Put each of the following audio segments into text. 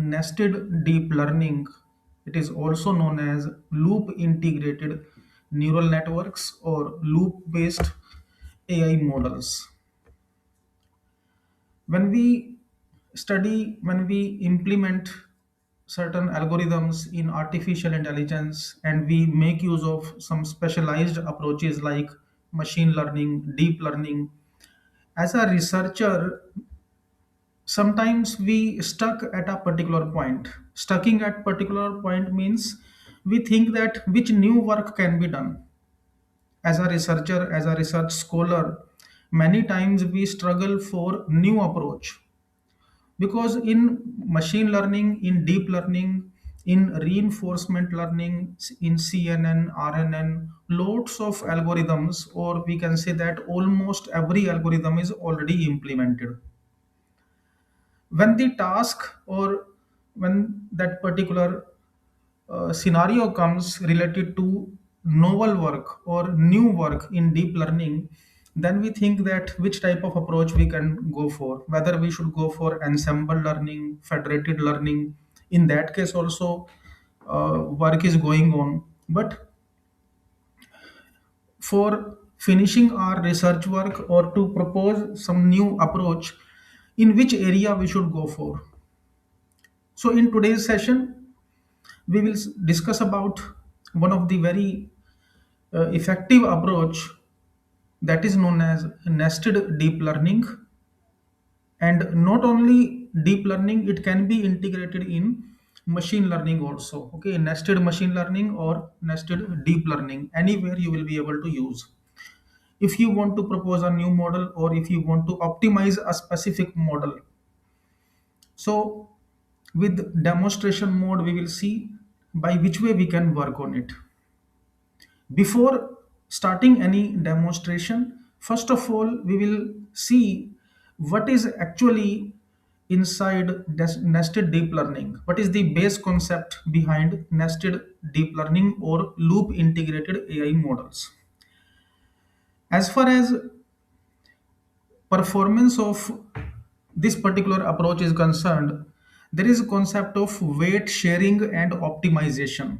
nested deep learning. It is also known as loop integrated neural networks or loop based AI models. When we implement certain algorithms in artificial intelligence and we make use of some specialized approaches like machine learning, deep learning, as a researcher, sometimes we stuck at a particular point. Stucking at particular point means we think that which new work can be done. As a researcher, as a research scholar, many times we struggle for new approach, because in machine learning, in deep learning, in reinforcement learning, in CNN, RNN, lots of algorithms, or we can say that almost every algorithm is already implemented. When the task or when that particular scenario comes related to novel work or new work in deep learning, then we think that which type of approach we can go for, whether we should go for ensemble learning, federated learning. In that case also, work is going on. But for finishing our research work or to propose some new approach, in which area we should go for. So in today's session, we will discuss about one of the very effective approach, that is known as nested deep learning. And not only deep learning, it can be integrated in machine learning also. Okay, nested machine learning or nested deep learning, anywhere you will be able to use. If you want to propose a new model or if you want to optimize a specific model, so with demonstration mode we will see by which way we can work on it. Before starting any demonstration, first of all, we will see what is actually inside nested deep learning. What is the base concept behind nested deep learning or loop integrated AI models? As far as performance of this particular approach is concerned, there is a concept of weight sharing and optimization.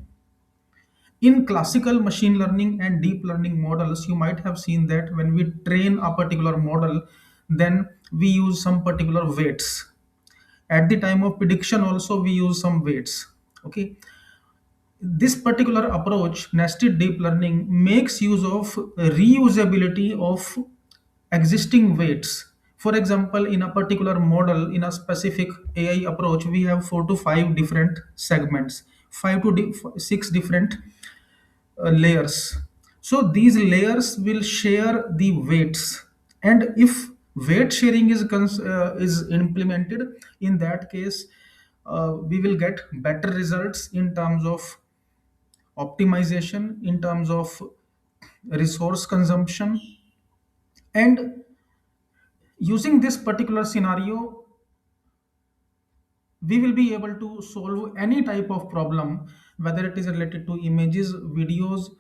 In classical machine learning and deep learning models, you might have seen that when we train a particular model, then we use some particular weights. At the time of prediction, also we use some weights. Okay, this particular approach, nested deep learning, makes use of reusability of existing weights. For example, in a particular model, in a specific AI approach, we have 4 to 5 different segments, 5 to 6 different layers. So these layers will share the weights, and if weight sharing is implemented, in that case, we will get better results in terms of optimization, in terms of resource consumption. And using this particular scenario, we will be able to solve any type of problem, whether it is related to images, videos,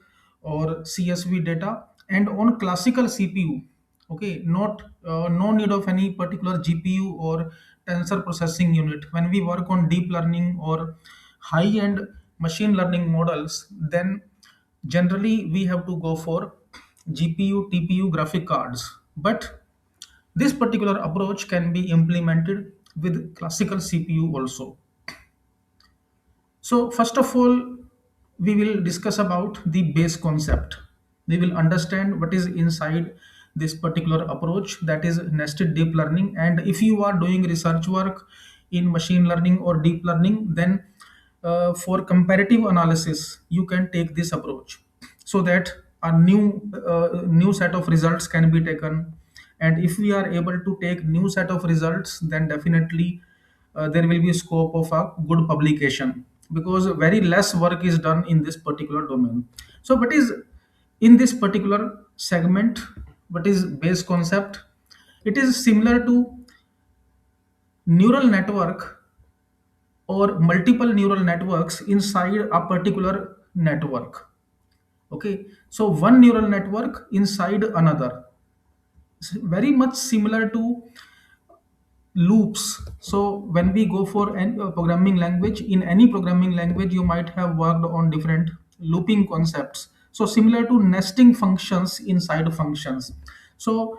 or CSV data, and on classical CPU. Okay, not no need of any particular GPU or tensor processing unit. When we work on deep learning or high end machine learning models, then generally we have to go for GPU, TPU graphic cards. But this particular approach can be implemented with classical CPU also. So first of all, we will discuss about the base concept. We will understand what is inside this particular approach, that is nested deep learning. And if you are doing research work in machine learning or deep learning, then for comparative analysis, you can take this approach so that a new set of results can be taken. And if we are able to take new set of results, then definitely there will be scope of a good publication, because very less work is done in this particular domain. So what is in this particular segment, what is base concept? It is similar to neural network or multiple neural networks inside a particular network. Okay, so one neural network inside another. It's very much similar to loops. So when we go for any programming language, in any programming language you might have worked on different looping concepts, so similar to nesting functions inside functions. So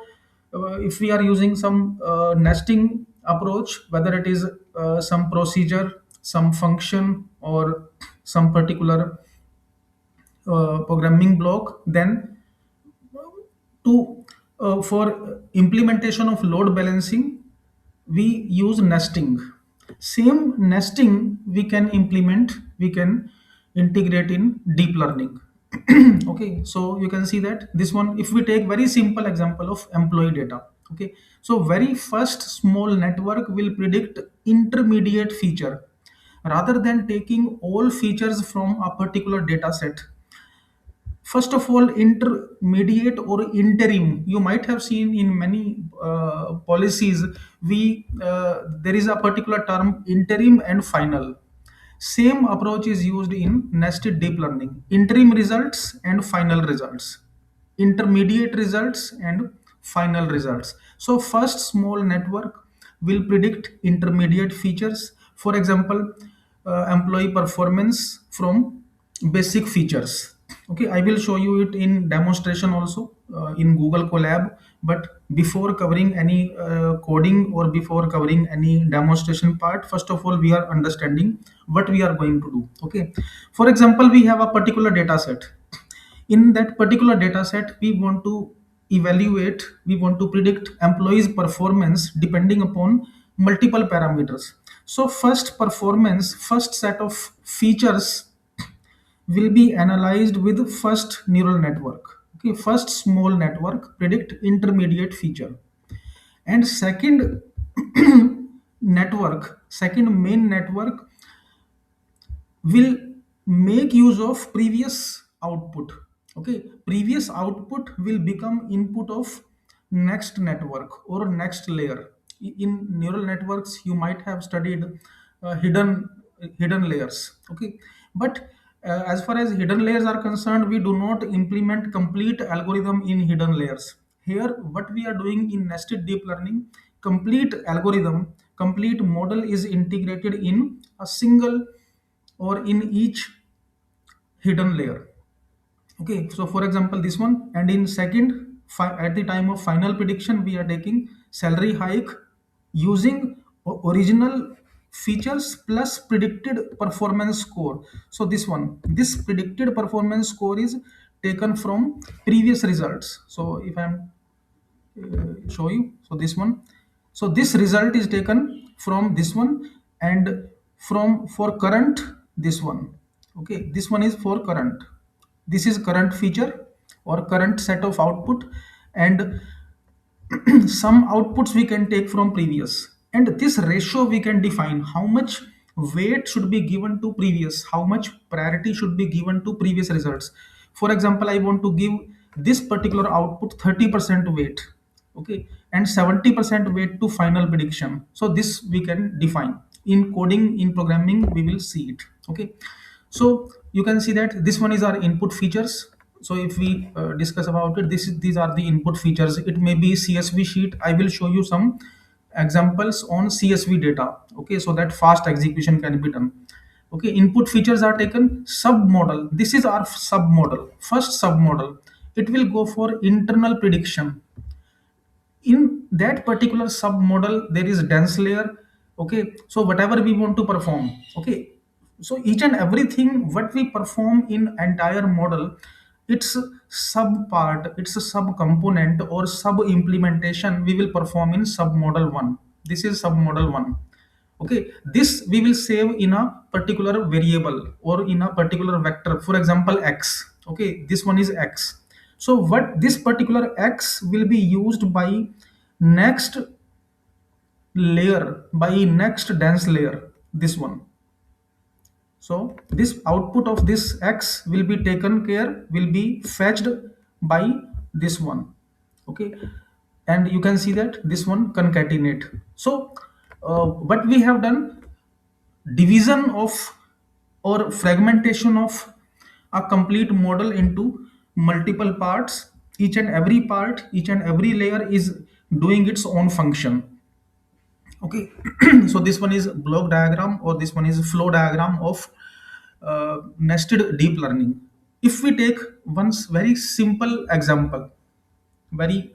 if we are using some nesting approach, whether it is some procedure, some function, or some particular programming block, then to for implementation of load balancing we use nesting. Same nesting we can integrate in deep learning. Okay, so you can see that this one, if we take very simple example of employee data. Okay, so very first small network will predict intermediate feature rather than taking all features from a particular data set. First of all, intermediate or interim, you might have seen in many policies, we there is a particular term interim and final. Same approach is used in nested deep learning: interim results and final results, intermediate results and final results. So first small network will predict intermediate features, for example, employee performance from basic features. Okay, I will show you it in demonstration also in Google Colab. But before covering any coding or before covering any demonstration part, first of all we are understanding what we are going to do. Okay, for example, we have a particular data set. In that particular data set we want to evaluate, we want to predict employees performance depending upon multiple parameters. So first performance, first set of features will be analyzed with first neural network. Okay, first small network predict intermediate feature, and second network, second main network will make use of previous output. Okay, previous output will become input of next network or next layer. In neural networks you might have studied hidden layers. Okay, but as far as hidden layers are concerned, we do not implement complete algorithm in hidden layers. Here what we are doing in nested deep learning, complete algorithm, complete model is integrated in a single or in each hidden layer. Okay, so for example this one, and in second, at the time of final prediction we are taking salary hike using original features plus predicted performance score. So this one, this predicted performance score is taken from previous results. So if I'm show you, so this one, so this result is taken from this one, and from for current this one. Okay, this one is for current, this is current feature or current set of output, and some outputs we can take from previous, and this ratio we can define how much weight should be given to previous, how much priority should be given to previous results. For example, I want to give this particular output 30% weight. Okay, and 70% weight to final prediction. So this we can define in coding, in programming we will see it. Okay, so you can see that this one is our input features. So if we discuss about it, these are the input features. It may be CSV sheet. I will show you some examples on CSV data. Okay, so that fast execution can be done. Okay, input features are taken. Sub model, this is our sub model, first sub model. It will go for internal prediction. In that particular sub model there is dense layer. Okay, so whatever we want to perform, okay, so each and everything what we perform in entire model, its sub part, its a sub component or sub implementation we will perform in sub model 1. This is sub model 1. Okay, this we will save in a particular variable or in a particular vector, for example x. Okay, this one is x. So what this particular x will be used by next layer, by next dense layer, this one. So this output of this x will be taken care, will be fetched by this one. Okay, and you can see that this one concatenate. So what we have done, division of or fragmentation of a complete model into multiple parts. Each and every part, each and every layer is doing its own function. Okay. So this one is block diagram, or this one is flow diagram of nested deep learning. If we take one very simple example, very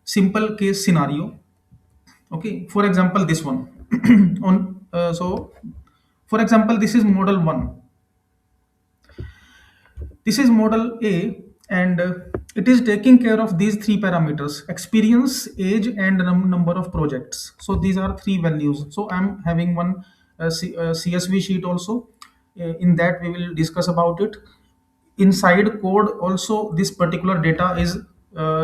simple case scenario. Okay, for example, this one. On so for example, this is model 1. This is model A, and it is taking care of these three parameters: experience, age, and number of projects. So these are three values. So I'm having one CSV sheet also. In that, we will discuss about it. Inside code, also, this particular data is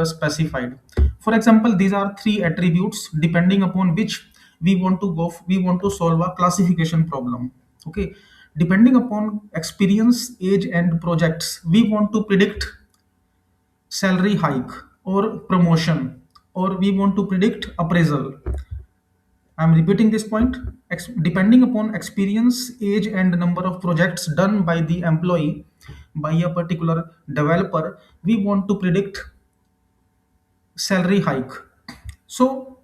specified. For example, these are three attributes depending upon which we want to solve a classification problem. Okay, depending upon experience, age, and projects, we want to predict salary hike or promotion, or we want to predict appraisal. I'm repeating this point. Depending upon experience, age, and number of projects done by the employee, by a particular developer, we want to predict salary hike. So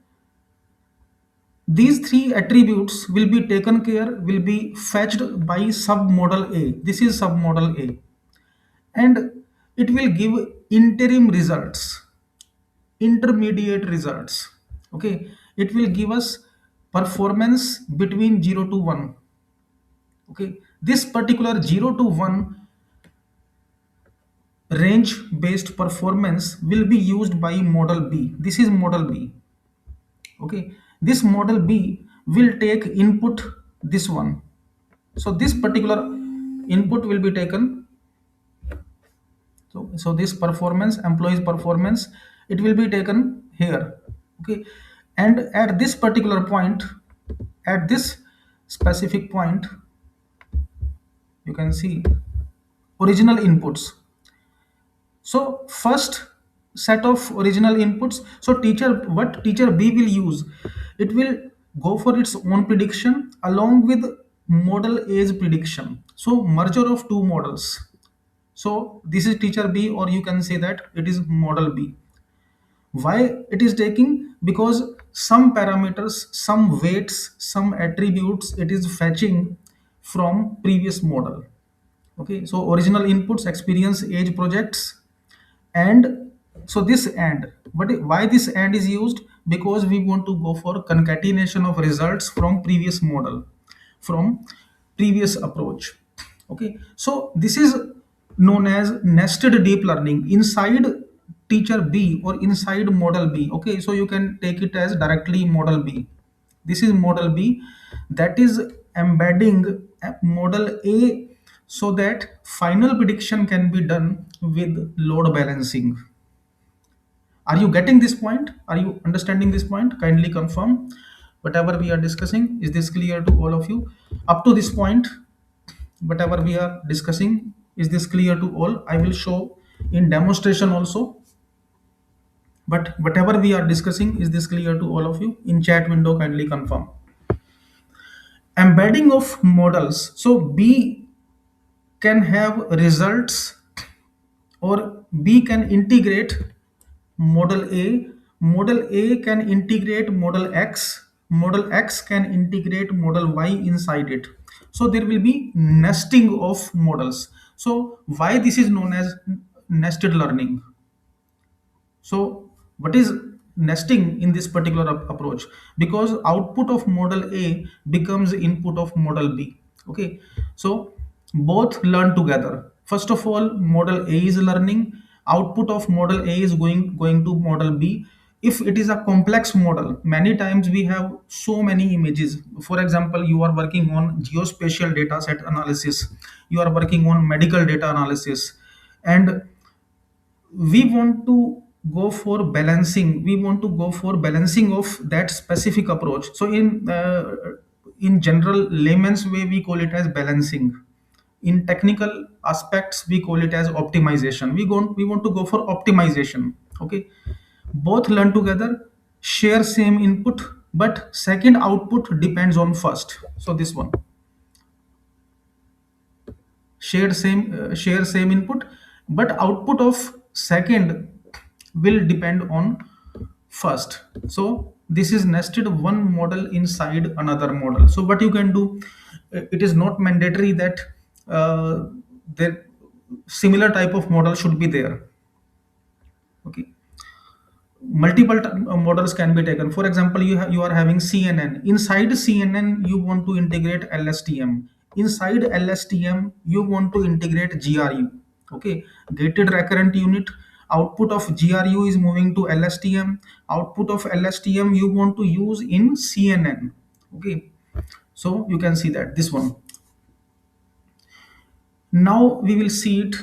these three attributes will be taken care, will be fetched by submodel A. This is submodel A, and it will give interim results, intermediate results. Okay, it will give us performance between 0 to 1. Okay, this particular 0 to 1 range based performance will be used by model B. This is model B. Okay, this model B will take input this one. So this particular input will be taken. So this performance, employees performance, it will be taken here. Okay, and at this particular point, at this specific point, you can see original inputs. So first set of original inputs. So what teacher B will use, it will go for its own prediction along with model A's prediction. So merger of two models. So this is teacher B, or you can say that it is model B. Why it is taking? Because some parameters, some weights, some attributes it is fetching from previous model. Okay, so original inputs, experience, age, projects, and so this and why this and is used? Because we want to go for concatenation of results from previous model, from previous approach. Okay, so this is known as nested deep learning inside teacher B or inside model B. Okay, so you can take it as directly model B. This is model B that is embedding model A, so that final prediction can be done with load balancing. Are you getting this point? Are you understanding this point? Kindly confirm whatever we are discussing. Is this clear to all of you? Up to this point, whatever we are discussing, is this clear to all? I will show in demonstration also. But whatever we are discussing, is this clear to all of you? In chat window, kindly confirm. Embedding of models. So B can have results, or B can integrate model A. Model A can integrate model X. Model X can integrate model Y inside it. So there will be nesting of models. So why this is known as nested learning? So what is nesting in this particular approach? Because output of model A becomes input of model B. Okay, so both learn together. First of all, model A is learning. Output of model A is going to model B. If it is a complex model, many times we have so many images. For example, you are working on geospatial data set analysis, you are working on medical data analysis, and we want to go for balancing, we want to go for balancing of that specific approach. So in general layman's way, we call it as balancing. In technical aspects, we call it as optimization. We want to go for optimization. Okay, both learn together, share same input, but second output depends on first. So this one, share same input, but output of second will depend on first. So This is nested one model inside another model. So what you can do, it is not mandatory that uh, there similar type of model should be there. Okay, multiple models can be taken. For example, you are having CNN. Inside CNN, you want to integrate LSTM. Inside LSTM, you want to integrate GRU. Okay, gated recurrent unit. Output of GRU is moving to LSTM. Output of LSTM you want to use in CNN. Okay, so you can see that this one. Now we will see it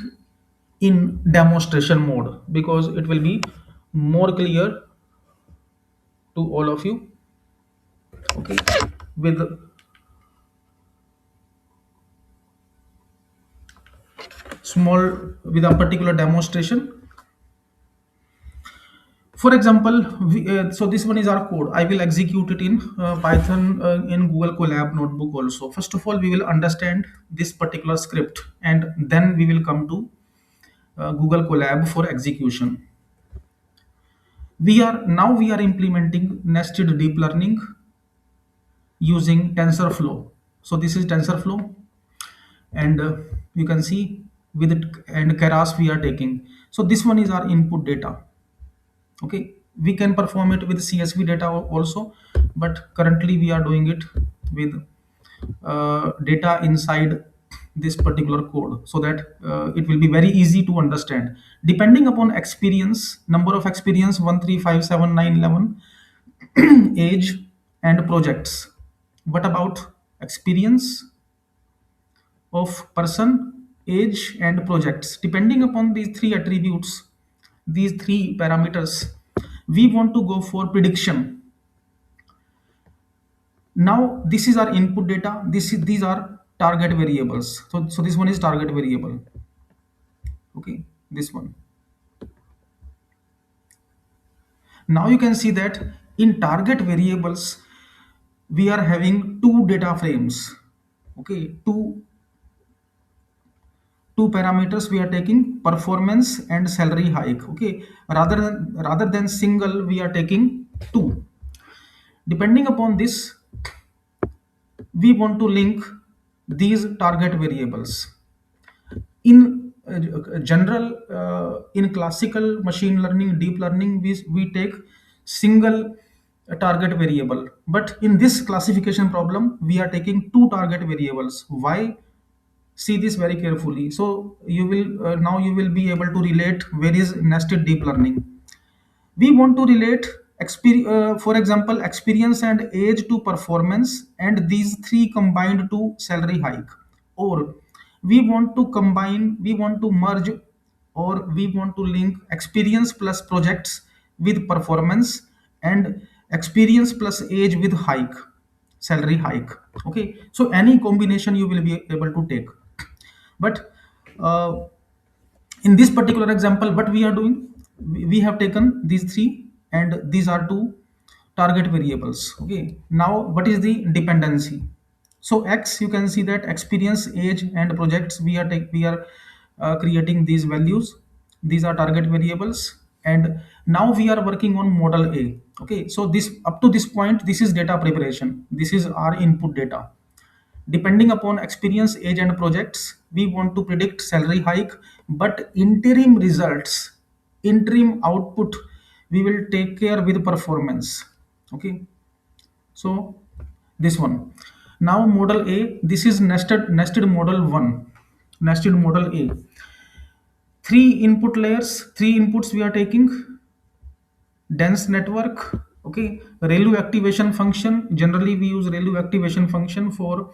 in demonstration mode because it will be more clear to all of you. Okay, with small, with a particular demonstration. For example, so this one is our code. I will execute it in Python in Google Colab notebook also. First of all, we will understand this particular script and then we will come to Google Colab for execution. We are implementing nested deep learning using TensorFlow. So this is TensorFlow, and you can see with it and Keras we are taking. So this one is our input data. Okay, we can perform it with CSV data also, but currently we are doing it with data inside this particular code so that it will be very easy to understand. Depending upon experience, number of experience 1 3 5 7 9 11, age and projects. What about experience of person, age, and projects? Depending upon these three attributes, these three parameters, we want to go for prediction. Now this is our input data. These are target variables. So this one is target variable. Okay, this one. Now you can see that in target variables we are having two data frames. Okay, two parameters we are taking, performance and salary hike. Okay, rather than single we are taking two. Depending upon this, we want to link these target variables. In general, in classical machine learning, deep learning, we take single target variable, but in this classification problem we are taking two target variables. Why? See this very carefully. So you will now you will be able to relate where is nested deep learning. We want to relate for example, experience and age to performance, and these three combined to salary hike. Or we want to merge, or we want to link experience plus projects with performance, and experience plus age with hike, salary hike. Okay, so any combination you will be able to take. But uh, in this particular example, what we are doing, we have taken these three and these are two target variables. Okay, now what is the dependency? So x, you can see that experience, age and projects, we are creating these values. These are target variables, and now we are working on model A. Okay, so this up to this point, this is data preparation, this is our input data. Depending upon experience, age, and projects, we want to predict salary hike, but interim results, interim output, we will take care with performance. Okay, so this one. Now model A, this is nested model one, nested model A. Three input layers, three inputs we are taking. Dense network. Okay, ReLU activation function, generally we use ReLU activation function for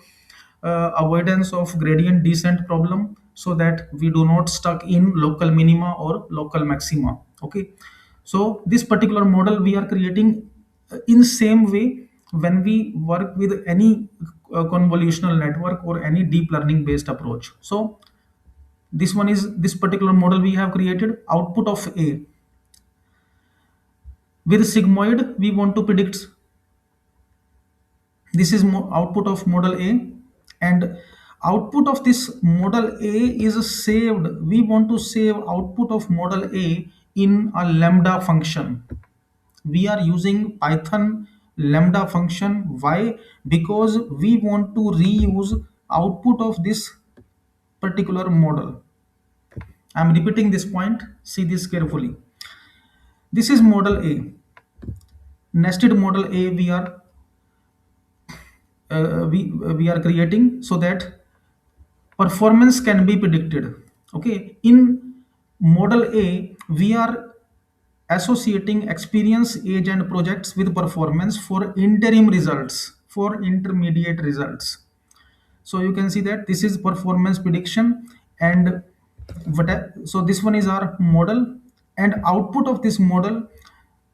avoidance of gradient descent problem, so that we do not stuck in local minima or local maxima. Okay, so this particular model we are creating in same way when we work with any convolutional network or any deep learning based approach. So this particular model we have created. Output of A, with sigmoid we want to predict. This is output of model A, and output of this model A is saved. We want to save output of model A in a lambda function. We are using Python lambda function. Why? Because we want to reuse output of this particular model. I'm repeating this point, see this carefully. This is model A. Nested model A we are creating so that performance can be predicted. Okay, in model A we are associating experience, age and projects with performance for interim results, for intermediate results. So you can see that this is performance prediction. And so this one is our model, and output of this model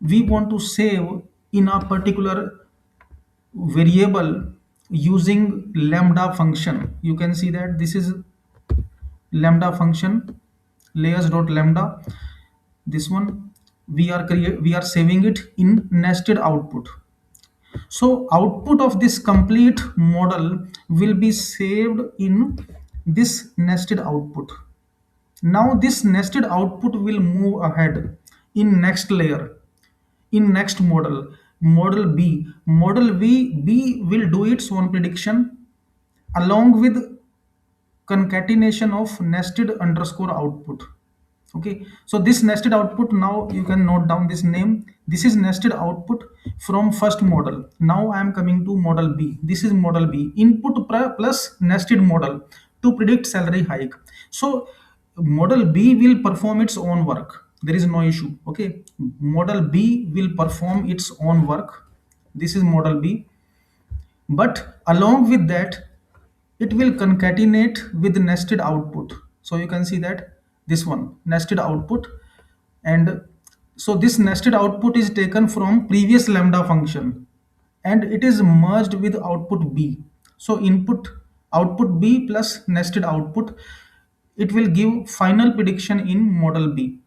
we want to save in a particular variable using lambda function. You can see that this is lambda function, layers dot lambda. This one we are saving it in nested output. So output of this complete model will be saved in this nested output. Now this nested output will move ahead in next layer, in next model, model B. Model B will do its own prediction along with concatenation of nested underscore output. Okay, so this nested output, now you can note down this name. This is nested output from first model. Now I am coming to model B. This is model B, input plus nested model to predict salary hike. So model B will perform its own work, there is no issue. Okay, model B will perform its own work. This is model B, but along with that it will concatenate with nested output. So you can see that this one nested output. And so this nested output is taken from previous lambda function and it is merged with output B. So input output B plus nested output, it will give final prediction in model B.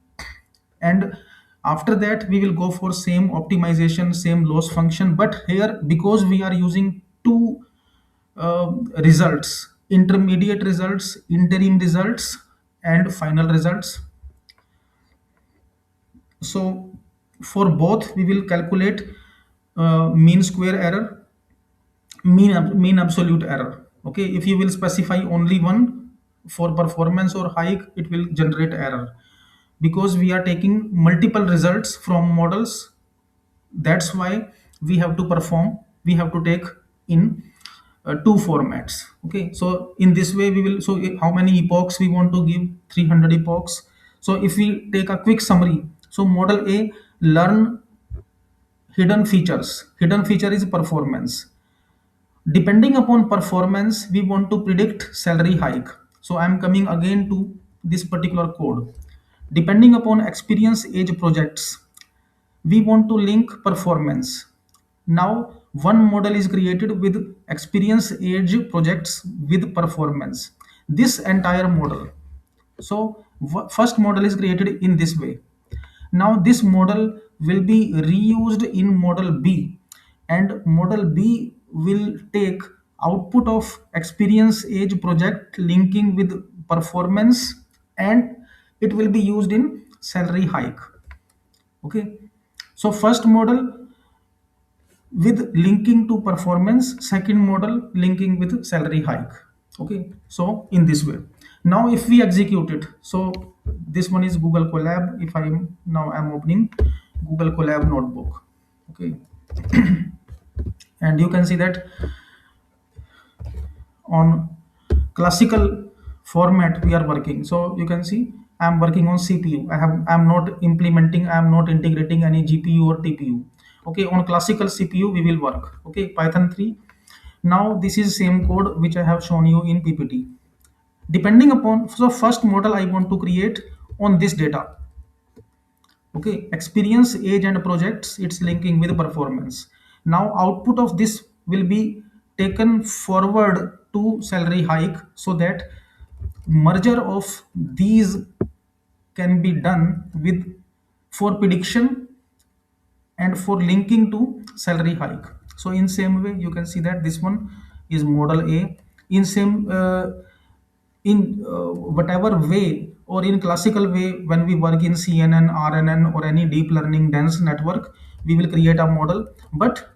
And after that we will go for same optimization, same loss function. But here, because we are using two results, intermediate results, interim results and final results, so for both we will calculate mean square error, mean absolute error. Okay, if you will specify only one for performance or hike, it will generate error. Because we are taking multiple results from models, that's why we have to perform, we have to take in two formats. Okay, so in this way we will, so how many epochs we want to give? 300 epochs. So if we take a quick summary, so model A learn hidden features. Hidden feature is performance. Depending upon performance we want to predict salary hike. So I am coming again to this particular code. Depending upon experience, age, projects, we want to link performance. Now one model is created with experience, age, projects with performance, this entire model. So first model is created in this way. Now this model will be reused in model B, and model B will take output of experience, age, project linking with performance, and it will be used in salary hike. Okay, so first model with linking to performance, second model linking with salary hike. Okay, so in this way. Now if we execute it, so this one is Google Colab. If I am now I'm opening Google Colab notebook. Okay, and you can see that on classical format we are working. So you can see I'm working on CPU. I'm not implementing, I'm not integrating any GPU or TPU. Okay, on classical CPU we will work. Okay, Python 3. Now this is same code which I have shown you in PPT. Depending upon, so first model I want to create on this data. Okay, experience, age and projects, it's linking with performance. Now output of this will be taken forward to salary hike, so that merger of these can be done with for prediction and for linking to salary hike. So in same way you can see that this one is model A. In same whatever way, or in classical way, when we work in CNN, RNN or any deep learning dense network, we will create a model. But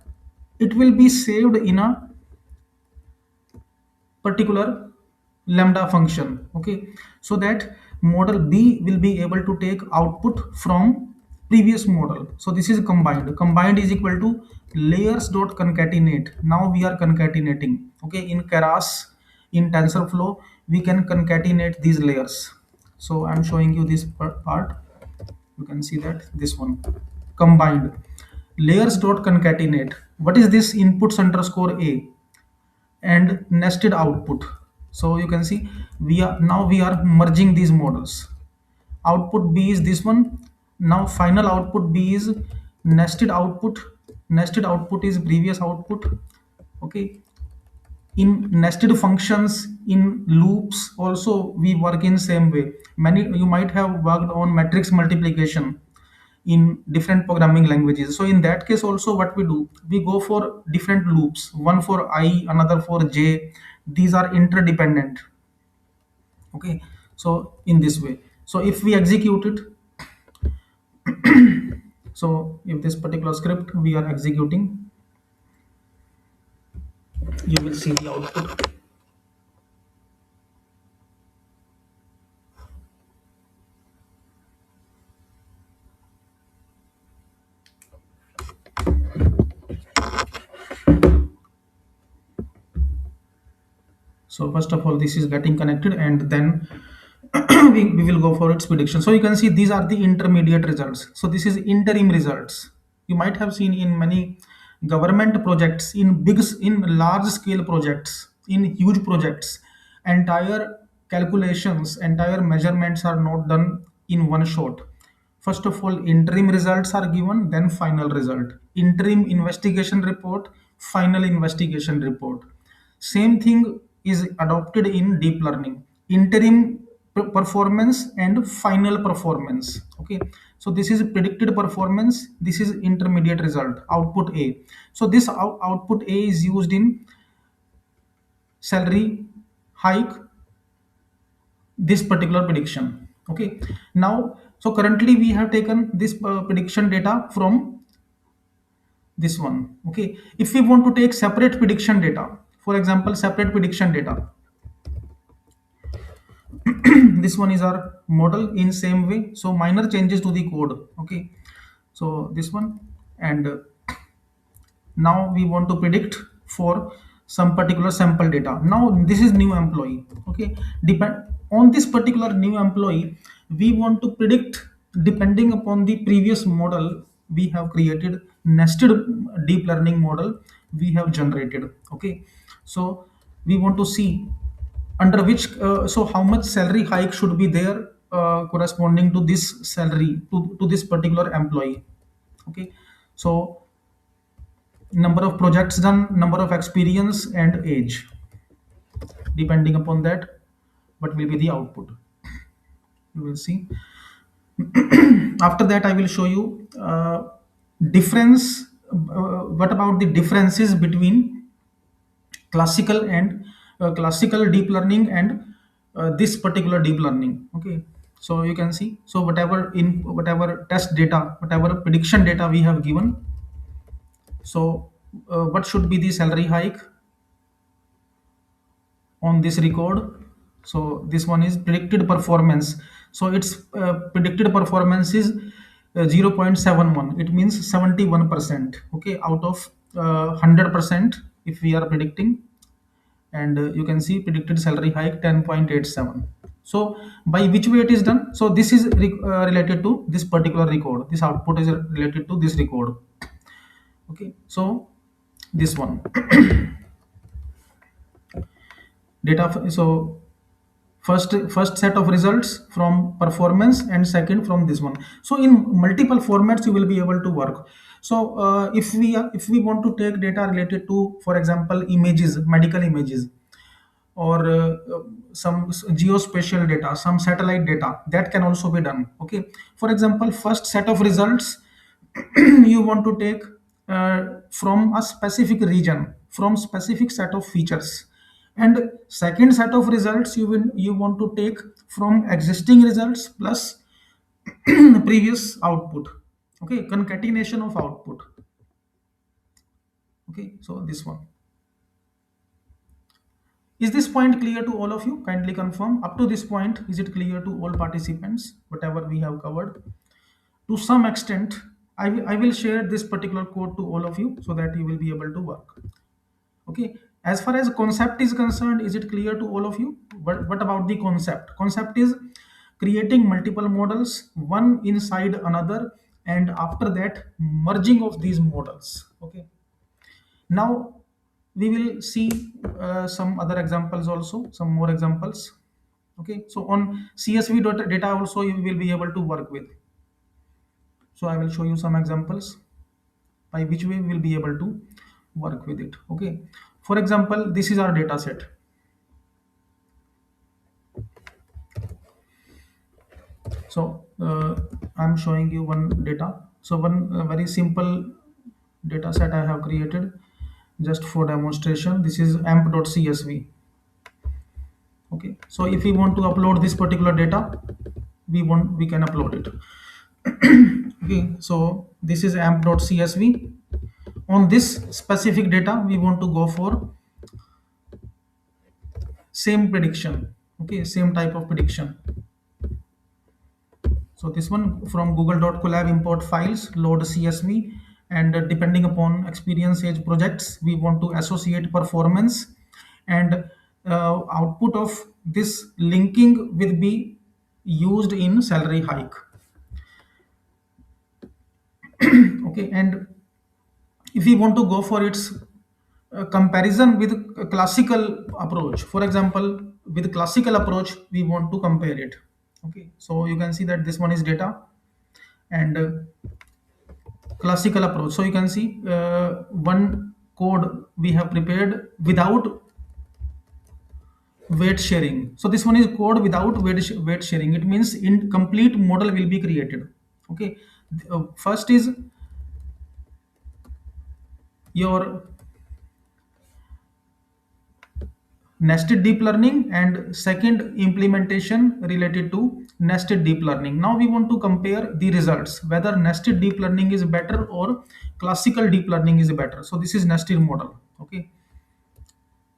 it will be saved in a particular lambda function. Okay, so that model B will be able to take output from previous model. So this is combined is equal to layers dot concatenate. Now we are concatenating. Okay, in Keras, in TensorFlow we can concatenate these layers. So I'm showing you this part. You can see that this one combined layers dot concatenate. What is this? Inputs underscore a and nested output. So you can see we are merging these models. Output B is this one. Now final output B is nested output. Nested output is previous output. Okay, in nested functions, in loops also we work in same way. Many you might have worked on matrix multiplication in different programming languages. So in that case also what we do, we go for different loops, one for I, another for j. These are interdependent. Okay, so in this way, so if we execute it, so if this particular script we are executing, you will see the output. So first of all this is getting connected, and then we will go for its prediction. So you can see these are the intermediate results. So this is interim results. You might have seen in many government projects, in large scale projects, in huge projects, entire calculations, entire measurements are not done in one shot. First of all, interim results are given, then final result. Interim investigation report, final investigation report. Same thing is adopted in deep learning. Interim performance and final performance. Okay, so this is predicted performance, this is intermediate result, output A. So this output A is used in salary hike, this particular prediction. Okay, now so currently we have taken this prediction data from this one. Okay, if we want to take separate prediction data, for example separate prediction data, this one is our model in same way, so minor changes to the code. Okay, so this one, and now we want to predict for some particular sample data. Now this is new employee. Okay, depend on this particular new employee, we want to predict depending upon the previous model we have created, nested deep learning model we have generated. Okay, so we want to see under which so how much salary hike should be there corresponding to this salary, to this particular employee. Okay, so number of projects done, number of experience, and age. Depending upon that, what will be the output? You will see. After that, I will show you difference. What about the differences between classical deep learning and this particular deep learning? Okay, so you can see. So whatever test data, whatever prediction data we have given. So what should be the salary hike on this record? So this one is predicted performance. So its predicted performance is 0.71. It means 71%. Okay, out of 100% if we are predicting, and you can see predicted salary hike 10.87. So by which way it is done? So this is related to this particular record. This output is related to this record. Okay, so this one data. So first set of results from performance, and second from this one. So in multiple formats you will be able to work. So if we want to take data related to, for example, images, medical images, or some geospatial data, some satellite data, that can also be done. Okay, for example, first set of results you want to take from a specific region, from specific set of features, and second set of results you want to take from existing results plus previous output. Okay, concatenation of output. Okay, so this one. Is this point clear to all of you? Kindly confirm. Up to this point, is it clear to all participants, whatever we have covered? To some extent, I will share this particular code to all of you so that you will be able to work. Okay. As far as concept is concerned, is it clear to all of you? But what about the concept? Concept is creating multiple models, one inside another, and after that, merging of these models. Okay. Now we will see some other examples also, some more examples. Okay, so on CSV data also you will be able to work with. So I will show you some examples by which way we will be able to work with it. Okay, for example, this is our data set. So I'm showing you one data. So one very simple data set I have created just for demonstration. This is amp.csv. Okay, so if we want to upload this particular data, we can upload it. Okay, so this is amp.csv. On this specific data we want to go for same prediction. Okay, same type of prediction. So this one from google.colab import files load csv, and depending upon experience age projects we want to associate performance, and output of this linking will be used in salary hike. Okay, and if we want to go for its comparison with a classical approach, for example, with classical approach we want to compare it. Okay, so you can see that this one is data, and classical approach. So you can see one code we have prepared without weight sharing. So this one is code without weight sharing. It means incomplete model will be created. Okay, first is your nested deep learning, and second implementation related to nested deep learning. Now we want to compare the results whether nested deep learning is better or classical deep learning is better. So this is nested model. Okay,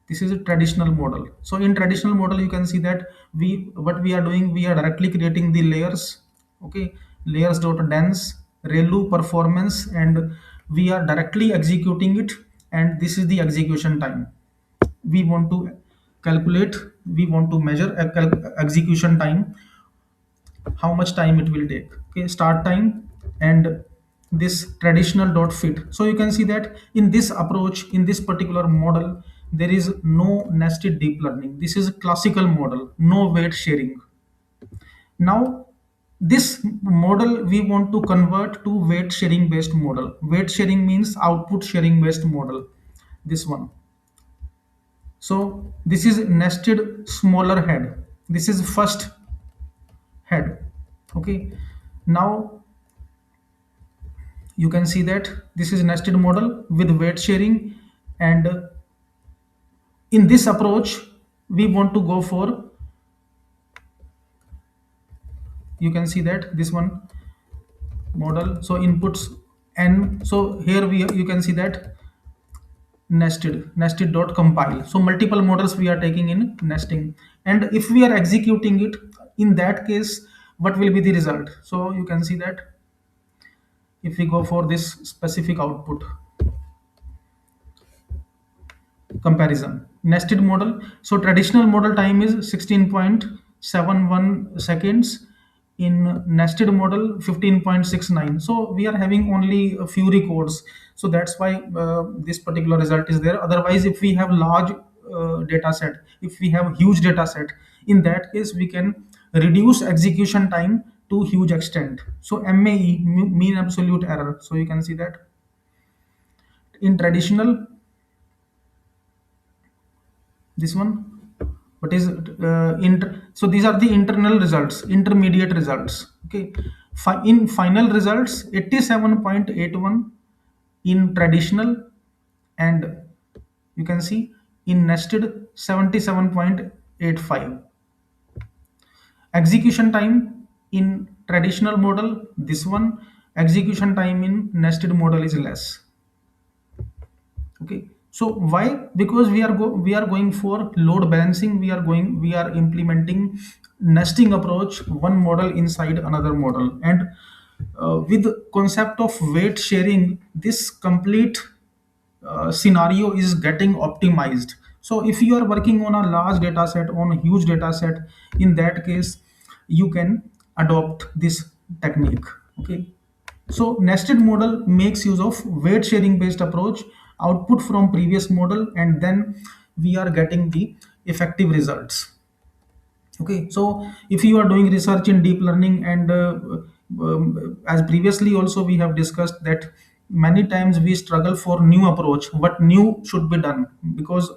this is a traditional model. So in traditional model you can see that we what we are doing, we are directly creating the layers. Okay, layers dot dense relu performance, and we are directly executing it, and this is the execution time. We want to calculate, we want to measure a execution time, how much time it will take. Okay, start time, and this traditional dot fit. So you can see that in this approach, in this particular model, there is no nested deep learning. This is a classical model, no weight sharing. Now this model we want to convert to weight sharing based model. Weight sharing means output sharing based model, this one. So this is nested smaller head. This is first head. Okay. Now you can see that this is nested model with weight sharing, and in this approach we want to go for, you can see that this one model. So inputs n. So here we you can see that nested dot compile. So multiple models we are taking in nesting, and if we are executing it, in that case what will be the result? So you can see that if we go for this specific output comparison, nested model. So traditional model time is 16.71 seconds, in nested model 15.69. So we are having only a few records, so that's why this particular result is there. Otherwise if we have large data set, if we have huge data set, in that case we can reduce execution time to huge extent. So MAE, mean absolute error. So you can see that in traditional, this one, what is so these are the internal results, intermediate results. Okay, in final results 87.81 in traditional, and you can see in nested 77.85. Execution time in traditional model, this one. Execution time in nested model is less. Okay, so why? Because we are going for load balancing. We are implementing nesting approach, one model inside another model. And with concept of weight sharing, this complete scenario is getting optimized. So if you are working on a large data set, on a huge data set, in that case you can adopt this technique. Okay, so nested model makes use of weight sharing based approach, output from previous model, and then we are getting the effective results. Okay, so if you are doing research in deep learning, and as previously also we have discussed that many times we struggle for new approach, what new should be done, because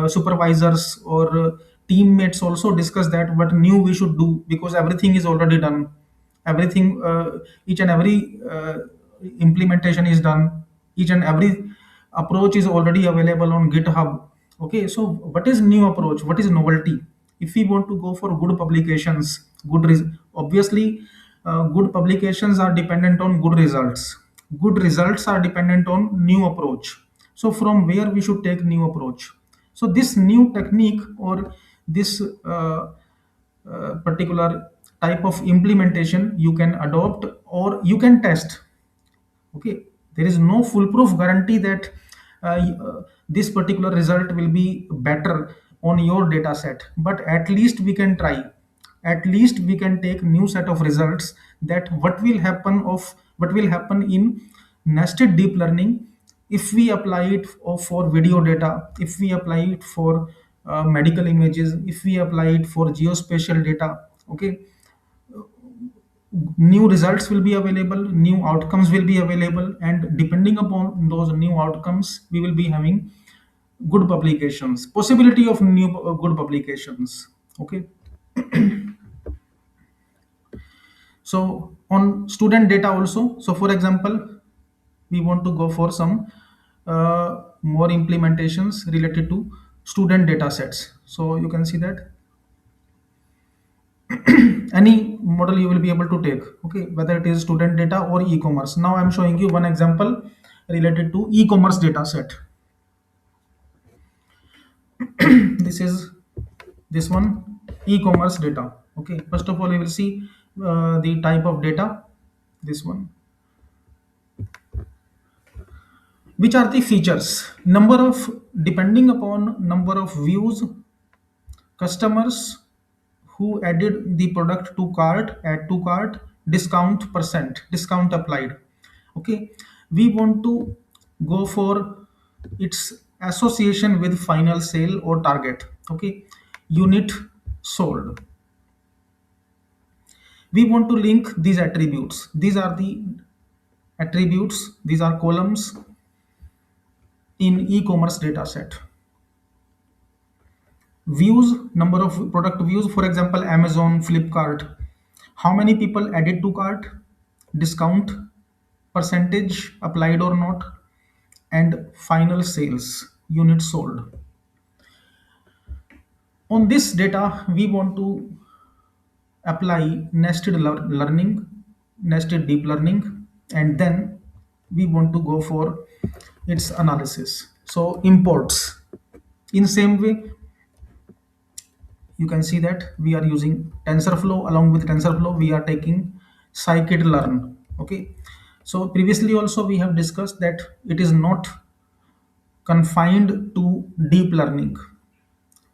supervisors or teammates also discuss that what new we should do, because everything is already done. Everything, each and every implementation is done. Each and every approach is already available on GitHub. Okay, so what is new approach, what is novelty? If we want to go for good publications, obviously good publications are dependent on good results. Good results are dependent on new approach. So from where we should take new approach? So this new technique, or this particular type of implementation, you can adopt or you can test. Okay, there is no foolproof guarantee that this particular result will be better on your data set, but at least we can try. At least we can take new set of results, that what will happen in nested deep learning if we apply it for video data, if we apply it for medical images, if we apply it for geospatial data. Okay, new results will be available, new outcomes will be available, and depending upon those new outcomes we will be having good publications, possibility of new good publications. Okay, so on student data also, so for example we want to go for some more implementations related to student data sets. So you can see that any model you will be able to take. Okay, whether it is student data or e-commerce. Now I'm showing you one example related to e-commerce data set. This is this one, e-commerce data. Okay, first of all we will see the type of data. This one, which are the features, number of, depending upon number of views, customers who added the product to cart, add to cart, discount percent, discount applied. Okay, we want to go for its association with final sale or target. Okay, unit sold. We want to link these attributes. These are the attributes, these are columns in e-commerce data set. Views, number of product views, for example Amazon, Flipkart, how many people added to cart, discount percentage applied or not, and final sales, units sold. On this data we want to apply nested learning, nested deep learning, and then we want to go for its analysis. So imports, in same way you can see that we are using TensorFlow. Along with TensorFlow we are taking scikit-learn. Okay, so previously also we have discussed that it is not confined to deep learning.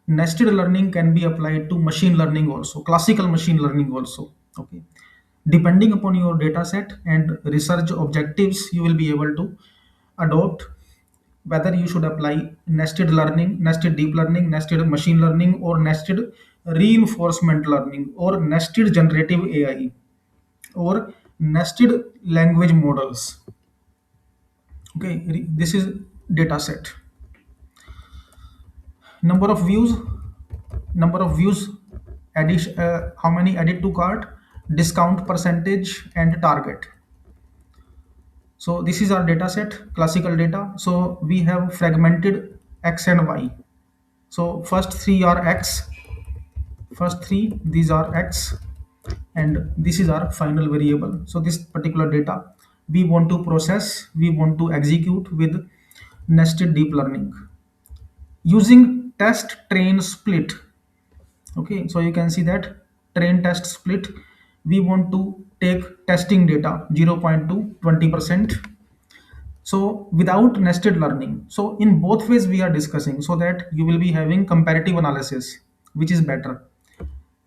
Nested learning can be applied to machine learning also, classical machine learning also. Okay, depending upon your data set and research objectives you will be able to adopt whether you should apply nested learning, nested deep learning, nested machine learning, or nested reinforcement learning, or nested generative AI, or nested language models. Okay, this is data set. Number of views, number of views, addition, how many added to cart, discount percentage, and target. So this is our data set, classical data. So we have fragmented x and y. So first three are x, first three, these are x, and this is our final variable. So this particular data we want to process, we want to execute with nested deep learning using test train split. Okay, so you can see that train test split, we want to take testing data 0 to 20%. So without nested learning, so in both ways we are discussing, so that you will be having comparative analysis, which is better.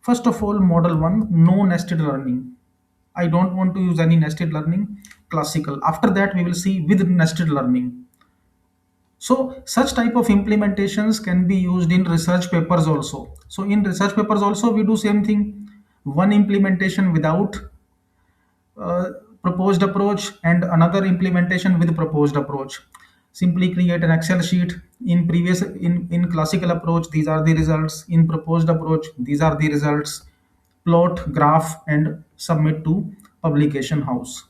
First of all, model 1, no nested learning. I don't want to use any nested learning, classical. After that, we will see with nested learning. So such type of implementations can be used in research papers also. So in research papers also, we do same thing. One implementation without uh, proposed approach and another implementation with proposed approach. Simply create an Excel sheet. In classical approach, these are the results. In proposed approach, these are the results. Plot graph and submit to publication house.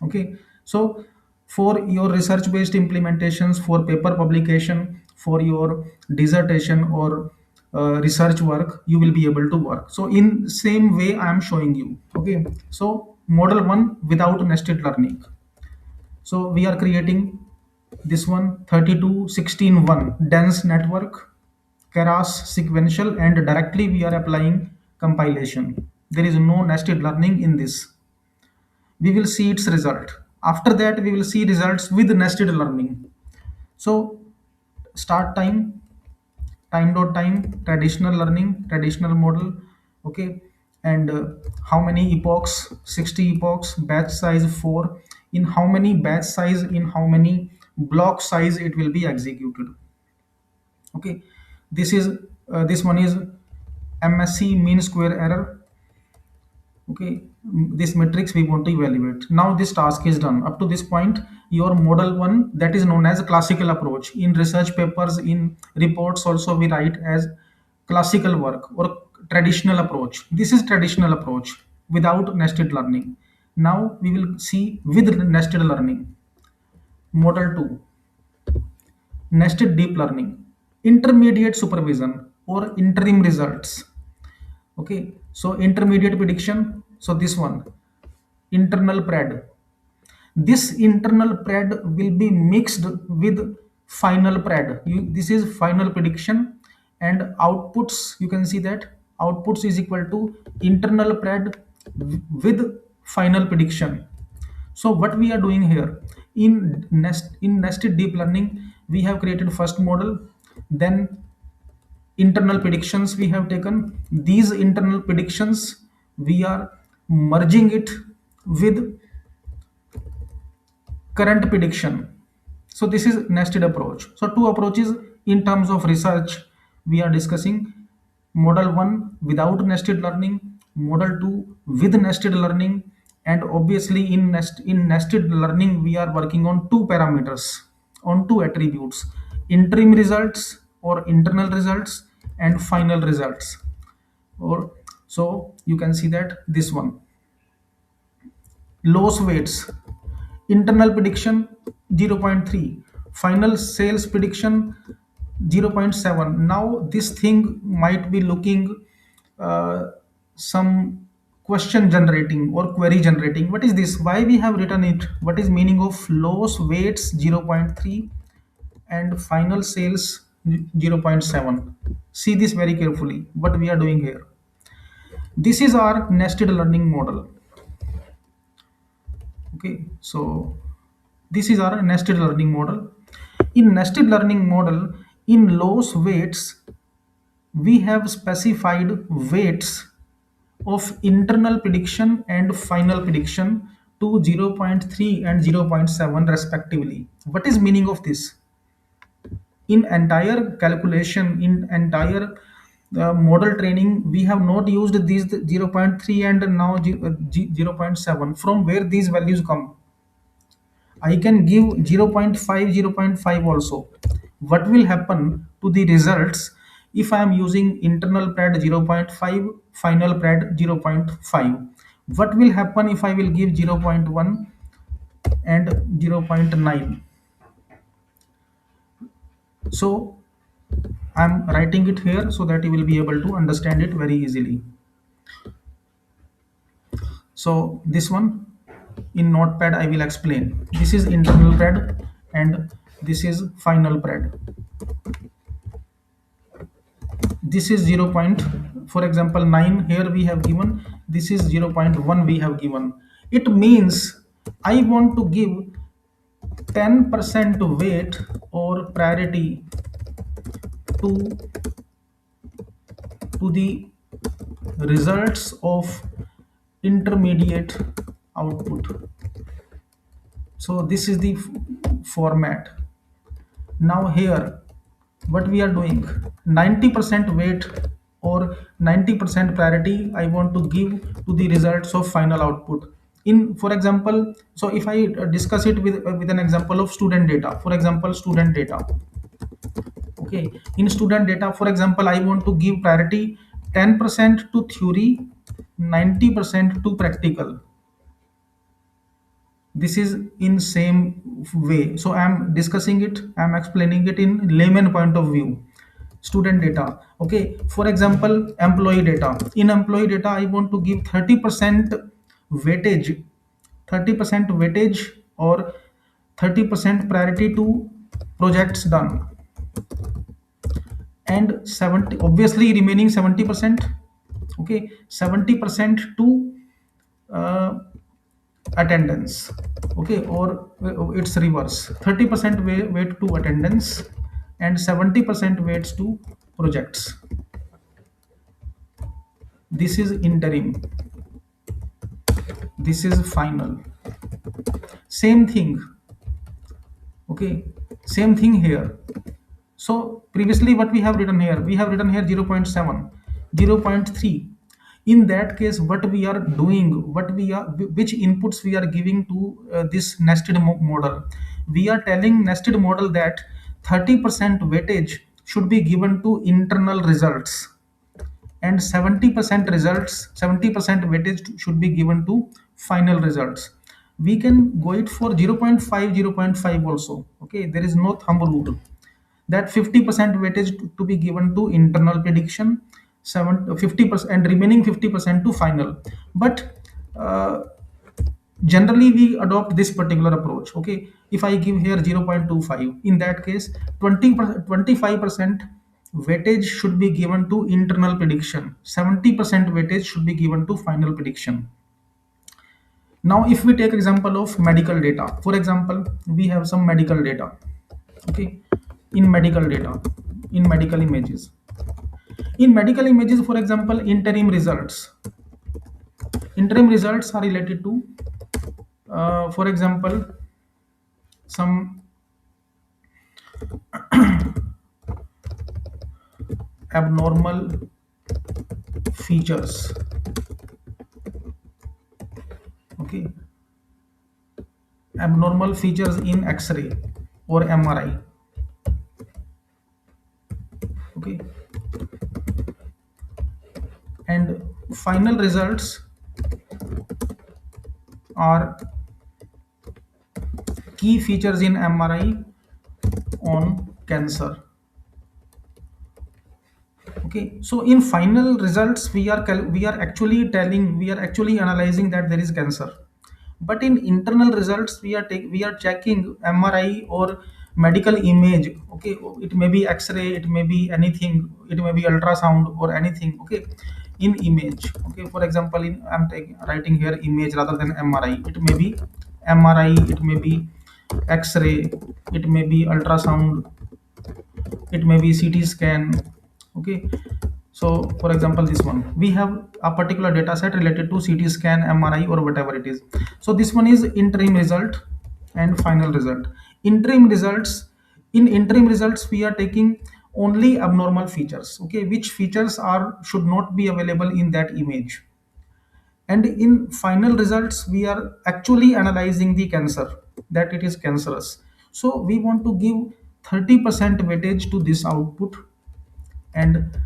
Okay, so for your research based implementations, for paper publication, for your dissertation or research work, you will be able to work. So in same way I am showing you. Okay, so model 1 without nested learning. So we are creating this one 32 16 1 dense network, Keras sequential, and directly we are applying compilation. There is no nested learning in this. We will see its result. After that, we will see results with nested learning. So start time, time dot time, traditional learning, traditional model. Okay, and how many epochs? 60 epochs, batch size 4. In how many batch size, in how many block size it will be executed. Okay, this one is MSC, mean square error. Okay, this matrix we want to evaluate. Now this task is done. Up to this point, your model 1, that is known as a classical approach. In research papers, in reports also, we write as classical work or traditional approach. This is traditional approach without nested learning. Now we will see with nested learning. Model 2, nested deep learning, intermediate supervision or interim results. Okay, so intermediate prediction. So this one, internal pred. This internal pred will be mixed with final pred. This is final prediction, and outputs, you can see that outputs is equal to internal pred with final prediction. So what we are doing here, in nested deep learning, we have created first model, then internal predictions we have taken. These internal predictions, we are merging it with current prediction. So this is nested approach. So two approaches in terms of research we are discussing: model 1 without nested learning, model 2 with nested learning. And obviously in nested learning we are working on two parameters, on two attributes: interim results or internal results, and final results. Or so you can see that this one, loss weights, internal prediction 0.3, final sales prediction 0.7. Now this thing might be looking some question generating or query generating. What is this? Why we have written it? What is meaning of loss weights 0.3 and final sales 0.7? See this very carefully, what we are doing here. This is our nested learning model. Okay, so this is our nested learning model. In nested learning model, in loss weights, we have specified weights of internal prediction and final prediction to 0.3 and 0.7 respectively. What is meaning of this? In entire calculation, in entire model training, we have not used these 0.3 and now 0.7. From where these values come? I can give 0.5, 0.5 also. What will happen to the results if I am using internal pred 0.5, final pred 0.5? What will happen if I will give 0.1 and 0.9? So I'm writing it here so that you will be able to understand it very easily. So this one in notepad I will explain. This is internal pred and This is final bread. This is 0 point, for example 9 here we have given, this is 0 0.1 we have given. It means I want to give 10% weight or priority to the results of intermediate output. So this is the format. Now here what we are doing, 90% weight or 90% priority I want to give to the results of final output. In, for example, so if I discuss it with an example of student data, for example student data. Okay, in student data, for example, I want to give priority 10% to theory, 90% to practical. This is in same way, so I am discussing it, I am explaining it in layman point of view. Student data, okay, for example employee data. In employee data I want to give 30% weightage, 30% weightage or 30% priority to projects done, and 70 obviously remaining 70%, okay, 70% to uh, attendance, okay, or it's reverse, 30% weight to attendance and 70% weights to projects. This is interim, this is final. Same thing, okay, same thing here. So previously what we have written here, we have written here 0 0.7, 0 0.3. In that case, what we are doing, what we are, which inputs we are giving to this nested model? We are telling nested model that 30% weightage should be given to internal results and 70% results, 70% weightage should be given to final results. We can go it for 0.5, 0.5 also. Okay, there is no thumb rule that 50% weightage to be given to internal prediction, 50% and remaining 50% to final. But uh, generally we adopt this particular approach. Okay, if I give here 0.25, in that case 25% weightage should be given to internal prediction, 70% weightage should be given to final prediction. Now if we take example of medical data, for example we have some medical data. Okay, in medical data, in medical images, in medical images, for example interim results, interim results are related to for example some abnormal features. Okay, abnormal features in x-ray or MRI. Okay, and final results are key features in MRI on cancer. Okay, so in final results we are actually telling, we are actually analyzing that there is cancer. But in internal results we are checking MRI or medical image. Okay, it may be x-ray, it may be anything, it may be ultrasound or anything. Okay, in image, okay, for example in writing here image rather than MRI. It may be MRI, it may be x-ray, it may be ultrasound, it may be CT scan. Okay, so for example this one, we have a particular data set related to CT scan, MRI or whatever it is. So this one is interim result and final result. Interim results, in interim results we are taking only abnormal features, okay, which features are should not be available in that image. And in final results we are actually analyzing the cancer, that it is cancerous. So we want to give 30% weightage to this output, and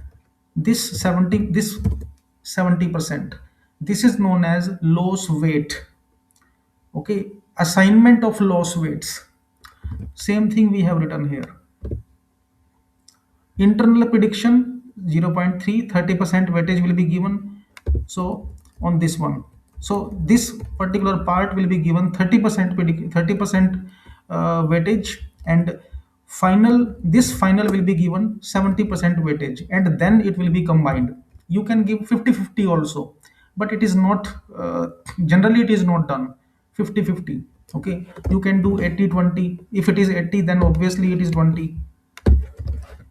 this 70%, this is known as loss weight. Okay, assignment of loss weights, same thing we have written here. Internal prediction 0 0.3, 30% weightage will be given. So on this one, so this particular part will be given 30% 30% weightage, and final will be given 70% weightage, and then it will be combined. You can give 50-50 also, but it is not generally it is not done 50-50. Okay, you can do 80-20. If it is 80, then obviously it is 20.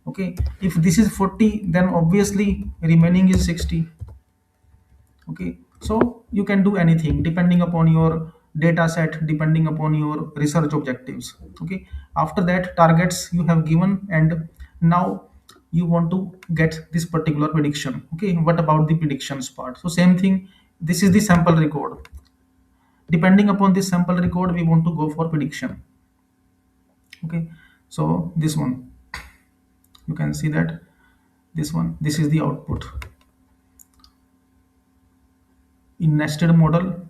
Okay, if this is 40, then obviously remaining is 60. Okay, so you can do anything depending upon your data set, depending upon your research objectives. Okay, after that targets you have given, and now you want to get this particular prediction. Okay, what about the predictions part? So same thing, this is the sample record. Depending upon this sample record, we want to go for prediction. Okay, so this one, you can see that this one, this is the output in nested model.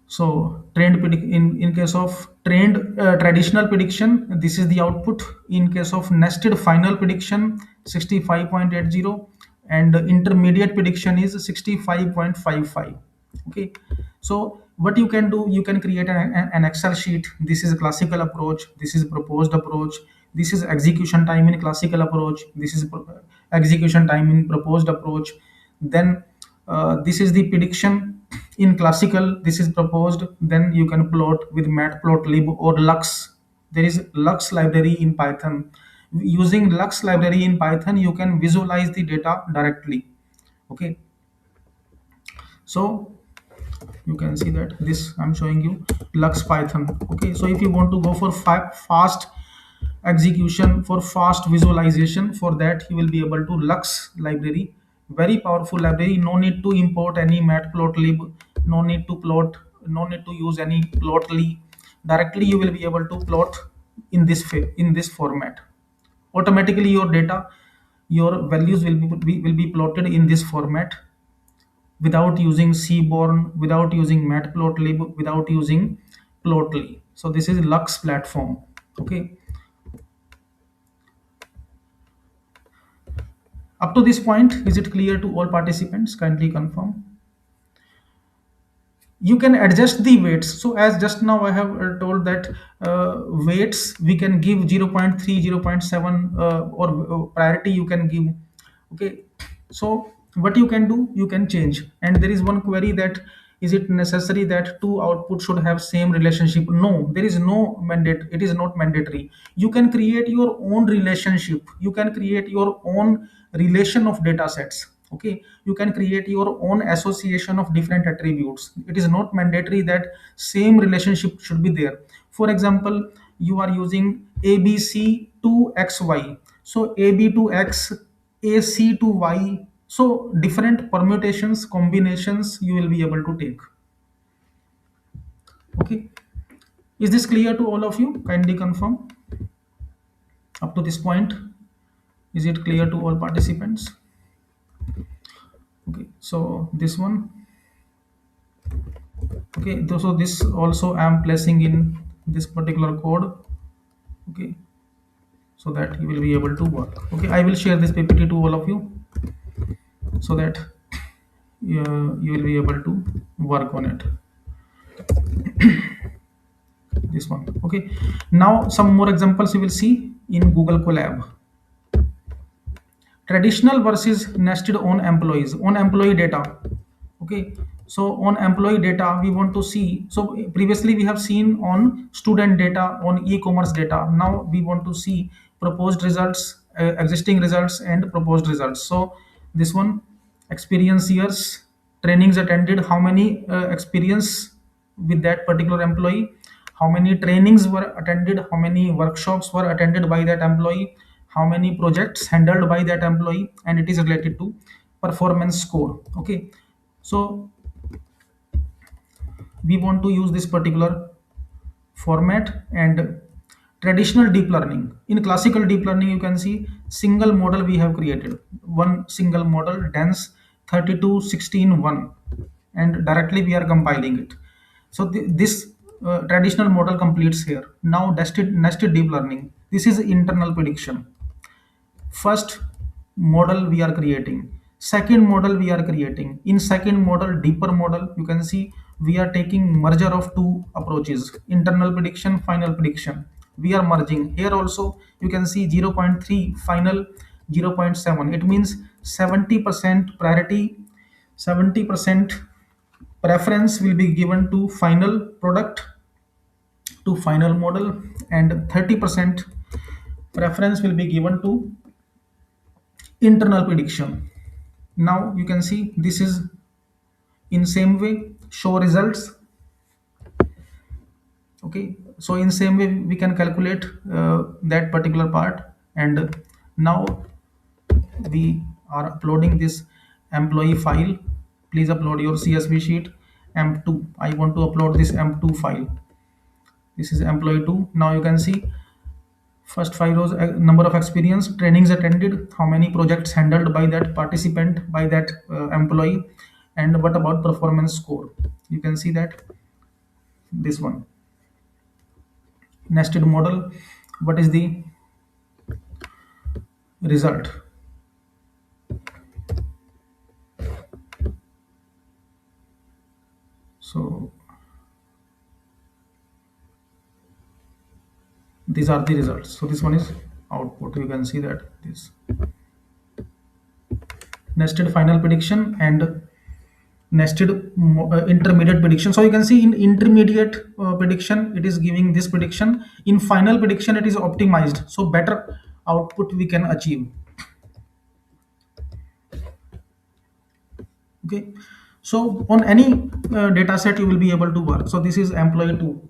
So in case of trained traditional prediction, this is the output. In case of nested final prediction, 65.80, and intermediate prediction is 65.55. Okay, so what you can do, you can create an Excel sheet. This is a classical approach. This is proposed approach. This is execution time in classical approach. This is execution time in proposed approach. Then this is the prediction in classical, this is proposed. Then you can plot with matplotlib or lux. There is lux library in Python. Using lux library in Python, you can visualize the data directly. Okay, so you can see that this I'm showing you lux Python. Okay, so if you want to go for fast execution, for fast visualization, for that you will be able to lux library. Very powerful library. No need to import any matplotlib, no need to plot, no need to use any plotly. Directly you will be able to plot in this in this format. Automatically your data, your values will be plotted in this format, without using Seaborn, without using Matplotlib, without using Plotly. So this is Lux platform. Okay. Up to this point, is it clear to all participants? Kindly confirm. You can adjust the weights. So as just now I have told that weights we can give 0.3, 0.7, or priority you can give. Okay, so what you can do, you can change. And there is one query that, is it necessary that two outputs should have same relationship? No, there is no mandate, it is not mandatory. You can create your own relationship, you can create your own relation of data sets. Okay, you can create your own association of different attributes. It is not mandatory that same relationship should be there. For example, you are using abc to xy, so ab to x, ac to y, so different permutations, combinations you will be able to take. Okay, is this clear to all of you? Kindly confirm. Up to this point, is it clear to all participants? Okay, so this one. Okay, so this also I am placing in this particular code. Okay, so that you will be able to work. Okay, I will share this ppt to all of you, so that you will be able to work on it. This one. Okay, now some more examples you will see in Google Colab. Traditional versus nested on employees, on employee data. Okay, so on employee data we want to see. So previously we have seen on student data, on e-commerce data. Now we want to see proposed results, existing results and proposed results. So this one, experience years, trainings attended, how many experience with that particular employee, how many trainings were attended, how many workshops were attended by that employee, how many projects handled by that employee, and it is related to performance score. Okay, so we want to use this particular format. And traditional deep learning, in classical deep learning you can see single model we have created, one single model, dense 32 16 1, and directly we are compiling it. So this traditional model completes here. Now nested deep learning, this is internal prediction. First model we are creating, second model we are creating. In second model, deeper model, you can see we are taking merger of two approaches, internal prediction, final prediction. we are merging. Here also you can see 0.3 final, 0.7. It means 70% priority, 70% preference will be given to final product, to final model, and 30% preference will be given to internal prediction. Now you can see this is in same way show results. Okay, so in same way we can calculate that particular part. And now we are uploading this employee file. Please upload your CSV sheet m2. I want to upload this m2 file. This is employee 2. Now you can see first 5 rows, number of experience, trainings attended, how many projects handled by that participant, by that employee, and what about performance score. You can see that this one nested model, what is the result. So these are the results. So this one is output. You can see that this nested final prediction and nested intermediate prediction. So you can see in intermediate prediction it is giving this prediction, in final prediction it is optimized, so better output we can achieve. Okay, so on any data set you will be able to work. So this is employee 2.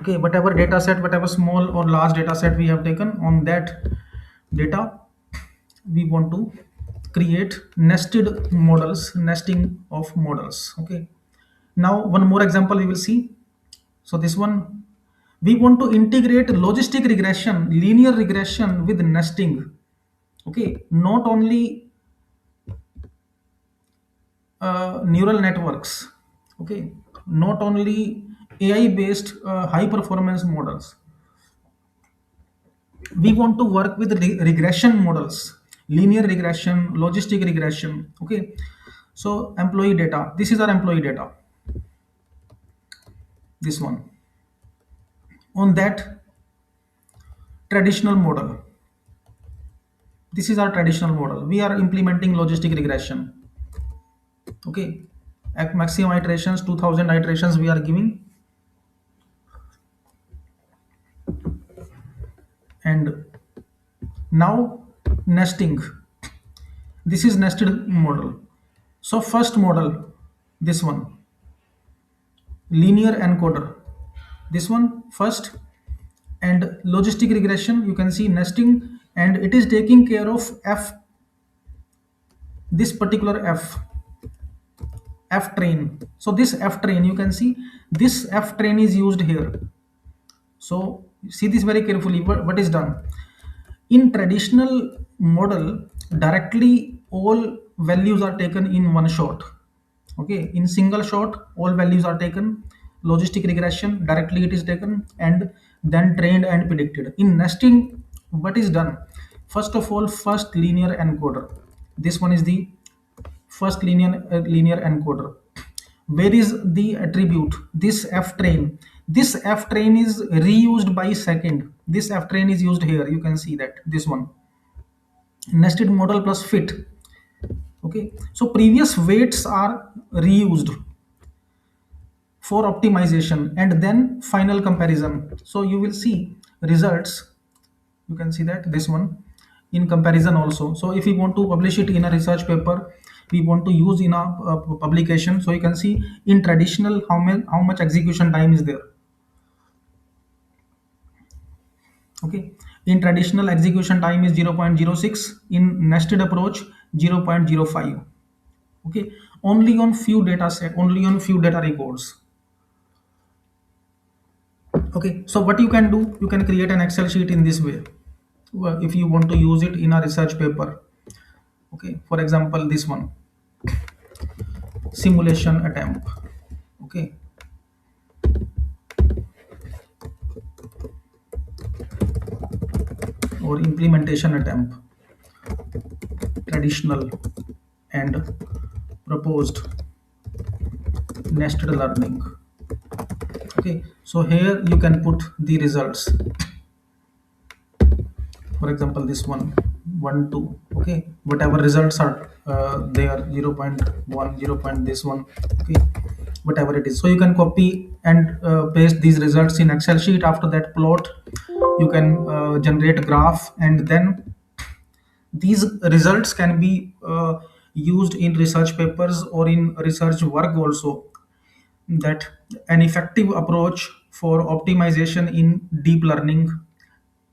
Okay, whatever data set, whatever small or large data set we have taken, on that data we want to create nested models, nesting of models. Okay, now one more example we will see. So this one, we want to integrate logistic regression, linear regression with nesting. Okay, not only neural networks. Okay, not only AI based high performance models, we want to work with regression models, linear regression, logistic regression. Okay, so employee data, this is our employee data, this one. On that traditional model, this is our traditional model, we are implementing logistic regression. Okay, at maximum iterations, 2000 iterations we are giving. And now nesting, this is nested model. So first model, this one, linear encoder, this one first. And logistic regression, you can see nesting, and it is taking care of f, this particular f train. So this f train, you can see this f train is used here. So see this very carefully, what is done in traditional model. Directly all values are taken in one shot. Okay, in single shot all values are taken. Logistic regression, directly it is taken and then trained and predicted. In nesting, what is done, first of all, first linear encoder, this one is the first linear encoder. Where is the attribute, this f train, this f train is reused by second, this f train is used here. You can see that this one, nested model plus fit. Okay, so previous weights are reused for optimization and then final comparison. So you will see results, you can see that this one in comparison also. So if we want to publish it in a research paper, we want to use in a publication. So you can see in traditional how much execution time is there. Okay, in traditional execution time is 0.06, in nested approach 0.05. Okay, only on few data set, only on few data records. Okay, so what you can do, you can create an Excel sheet in this way. Well, if you want to use it in a research paper. Okay, for example this one, simulation attempt. Okay, or implementation attempt, traditional and proposed nested learning. Okay, so here you can put the results. For example, this one, 1 2. Okay, whatever results are there, 0 0.1, 0 point this one. Okay, whatever it is, so you can copy and paste these results in Excel sheet. After that, plot, you can generate a graph, and then these results can be used in research papers or in research work also. That an effective approach for optimization in deep learning,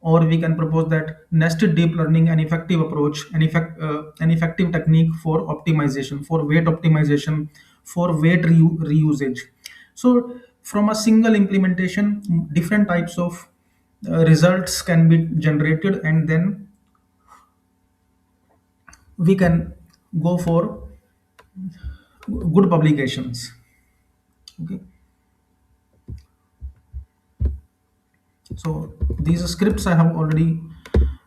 or we can propose that nested deep learning, an effective approach, an effective technique for optimization, for weight optimization, for weight reusage. So from a single implementation, different types of results can be generated, and then we can go for good publications. Okay, so these scripts I have already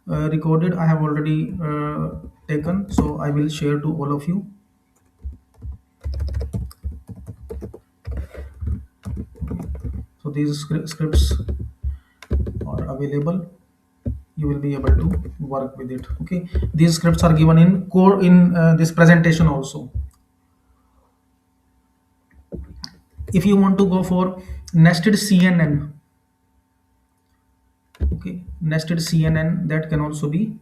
recorded, I have already taken, so I will share to all of you. So these scripts are available, you will be able to work with it. Okay, these scripts are given in core in this presentation also. If you want to go for nested CNN, okay, nested CNN, that can also be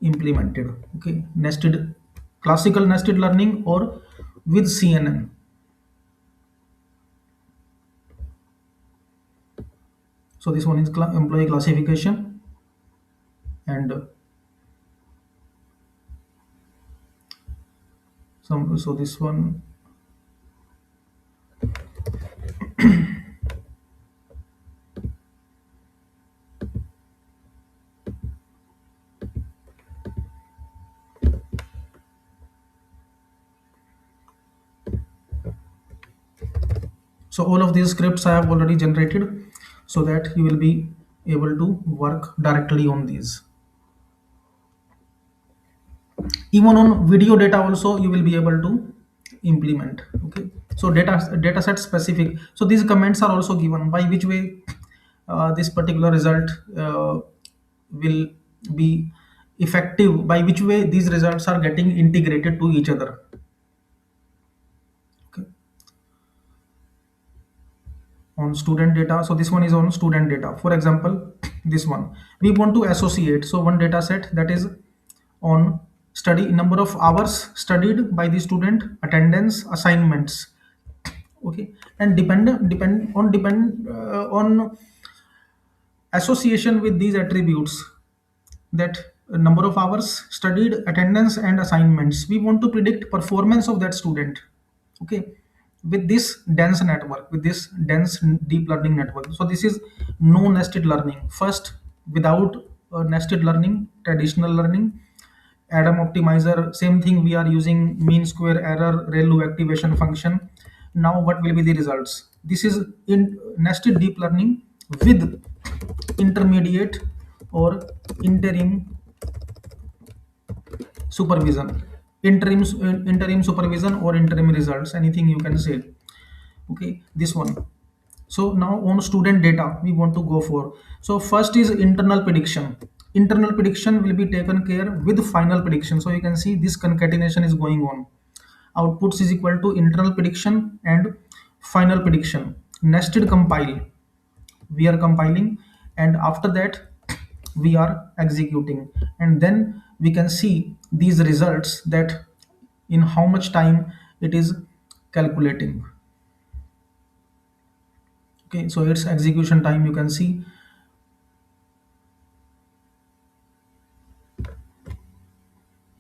implemented. Okay, nested, classical nested learning or with CNN. So this one is employee classification, and some, so this one. So all of these scripts I have already generated, so that you will be able to work directly on these. Even on video data also you will be able to implement. Okay, so data set specific, so these comments are also given by which way this particular result will be effective, by which way these results are getting integrated to each other. Okay, on student data, so this one is on student data. For example, this one we want to associate, so one data set that is on study number of hours studied by the student, attendance, assignments. Okay, and depend on association with these attributes, that number of hours studied, attendance, and assignments, we want to predict performance of that student. Okay, with this dense network, with this dense deep learning network. So this is no nested learning. First, without nested learning, traditional learning, Adam optimizer, same thing, we are using mean square error, ReLU activation function. Now what will be the results? This is in nested deep learning with intermediate or interim supervision, interim supervision or interim results, anything you can say. Okay, this one. So now on student data we want to go for, so first is internal prediction. Internal prediction will be taken care with final prediction. So you can see this concatenation is going on. Outputs is equal to internal prediction and final prediction. Nested compile, we are compiling, and after that we are executing, and then we can see these results, that in how much time it is calculating. Okay, so its execution time, you can see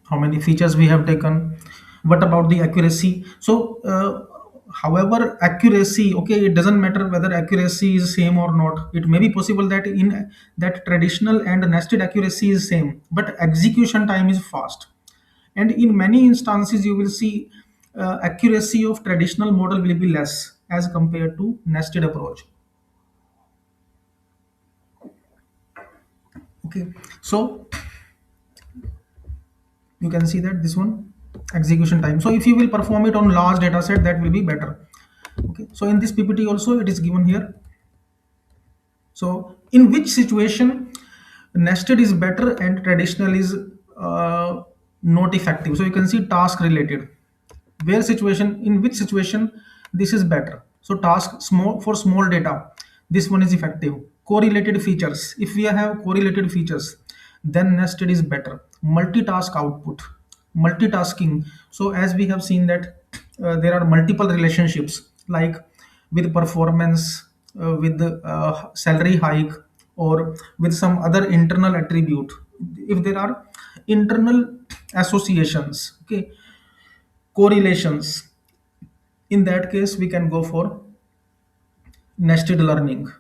how many features we have taken. What about the accuracy? So however accuracy, okay, it doesn't matter whether accuracy is same or not. It may be possible that in that traditional and nested accuracy is same, but execution time is fast. And in many instances you will see accuracy of traditional model will be less as compared to nested approach. Okay, so you can see that this one, execution time. So if you will perform it on large data set, that will be better. Okay, So in this PPT also it is given here. So in which situation nested is better and traditional is not effective? So you can see task related, where situation, in which situation this is better. So task small, for small data this one is effective. Correlated features, if we have correlated features then nested is better. Multitask output, multitasking. So as we have seen that there are multiple relationships, like with performance, with salary hike, or with some other internal attribute. If there are internal associations, okay, correlations, in that case we can go for nested learning.